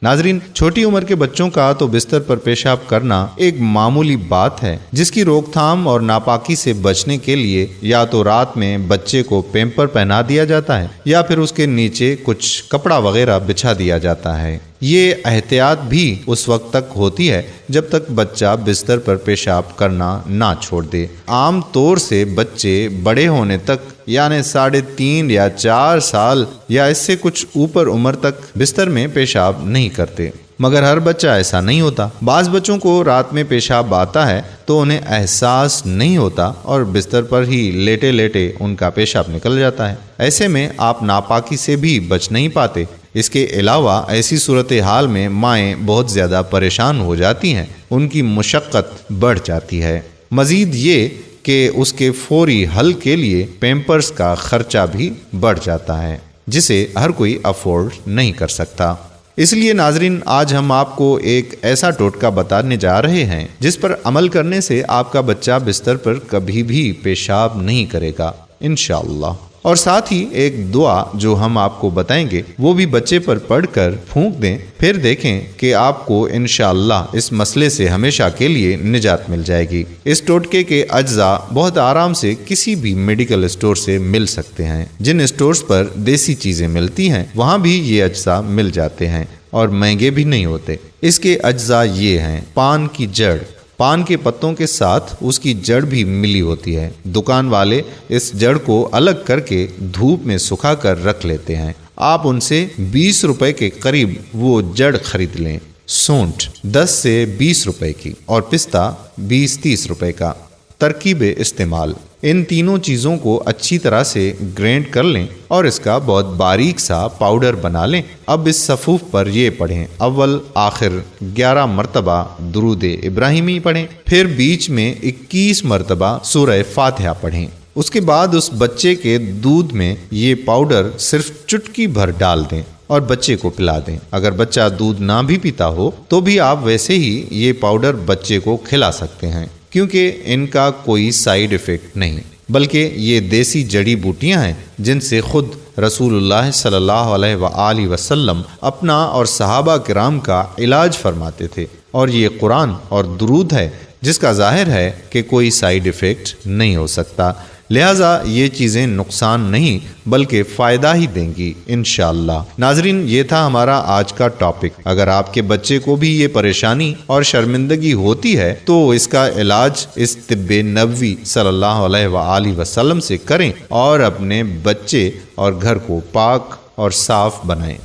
ناظرین، چھوٹی عمر کے بچوں کا تو بستر پر پیشاب کرنا ایک معمولی بات ہے جس کی روک تھام اور ناپاکی سے بچنے کے لیے یا تو رات میں بچے کو پیمپر پہنا دیا جاتا ہے یا پھر اس کے نیچے کچھ کپڑا وغیرہ بچھا دیا جاتا ہے۔ یہ احتیاط بھی اس وقت تک ہوتی ہے جب تک بچہ بستر پر پیشاب کرنا نہ چھوڑ دے۔ عام طور سے بچے بڑے ہونے تک یعنی 3.5 یا 4 سال یا اس سے کچھ اوپر عمر تک بستر میں پیشاب نہیں کرتے، مگر ہر بچہ ایسا نہیں ہوتا۔ بعض بچوں کو رات میں پیشاب آتا ہے تو انہیں احساس نہیں ہوتا اور بستر پر ہی لیٹے لیٹے ان کا پیشاب نکل جاتا ہے۔ ایسے میں آپ ناپاکی سے بھی بچ نہیں پاتے۔ اس کے علاوہ ایسی صورتحال میں مائیں بہت زیادہ پریشان ہو جاتی ہیں، ان کی مشقت بڑھ جاتی ہے۔ مزید یہ کہ اس کے فوری حل کے لیے پیمپرز کا خرچہ بھی بڑھ جاتا ہے جسے ہر کوئی افورڈ نہیں کر سکتا۔ اس لیے ناظرین، آج ہم آپ کو ایک ایسا ٹوٹکا بتانے جا رہے ہیں جس پر عمل کرنے سے آپ کا بچہ بستر پر کبھی بھی پیشاب نہیں کرے گا انشاءاللہ۔ اور ساتھ ہی ایک دعا جو ہم آپ کو بتائیں گے وہ بھی بچے پر پڑھ کر پھونک دیں، پھر دیکھیں کہ آپ کو انشاءاللہ اس مسئلے سے ہمیشہ کے لیے نجات مل جائے گی۔ اس ٹوٹکے کے اجزاء بہت آرام سے کسی بھی میڈیکل اسٹور سے مل سکتے ہیں۔ جن اسٹورز پر دیسی چیزیں ملتی ہیں وہاں بھی یہ اجزاء مل جاتے ہیں اور مہنگے بھی نہیں ہوتے۔ اس کے اجزاء یہ ہیں: پان کی جڑ، پان کے پتوں کے ساتھ اس کی جڑ بھی ملی ہوتی ہے۔ دکان والے اس جڑ کو الگ کر کے دھوپ میں سکھا کر رکھ لیتے ہیں۔ آپ ان سے 20 روپے کے قریب وہ جڑ خرید لیں۔ سونٹ 10 سے 20 روپے کی اور پستہ 20-30 روپے کا۔ ترکیب استعمال: ان تینوں چیزوں کو اچھی طرح سے گرینڈ کر لیں اور اس کا بہت باریک سا پاؤڈر بنا لیں۔ اب اس صفوف پر یہ پڑھیں: اول آخر 11 مرتبہ درود ابراہیمی پڑھیں، پھر بیچ میں 21 مرتبہ سورہ فاتحہ پڑھیں۔ اس کے بعد اس بچے کے دودھ میں یہ پاؤڈر صرف چٹکی بھر ڈال دیں اور بچے کو پلا دیں۔ اگر بچہ دودھ نہ بھی پیتا ہو تو بھی آپ ویسے ہی یہ پاؤڈر بچے کو کھلا سکتے ہیں، کیونکہ ان کا کوئی سائیڈ ایفیکٹ نہیں، بلکہ یہ دیسی جڑی بوٹیاں ہیں جن سے خود رسول اللہ صلی اللہ علیہ وآلہ وسلم اپنا اور صحابہ کرام کا علاج فرماتے تھے، اور یہ قرآن اور درود ہے جس کا ظاہر ہے کہ کوئی سائیڈ ایفیکٹ نہیں ہو سکتا۔ لہٰذا یہ چیزیں نقصان نہیں بلکہ فائدہ ہی دیں گی انشاءاللہ۔ ناظرین، یہ تھا ہمارا آج کا ٹاپک۔ اگر آپ کے بچے کو بھی یہ پریشانی اور شرمندگی ہوتی ہے تو اس کا علاج اس طب نبوی صلی اللہ علیہ وآلہ وسلم سے کریں اور اپنے بچے اور گھر کو پاک اور صاف بنائیں۔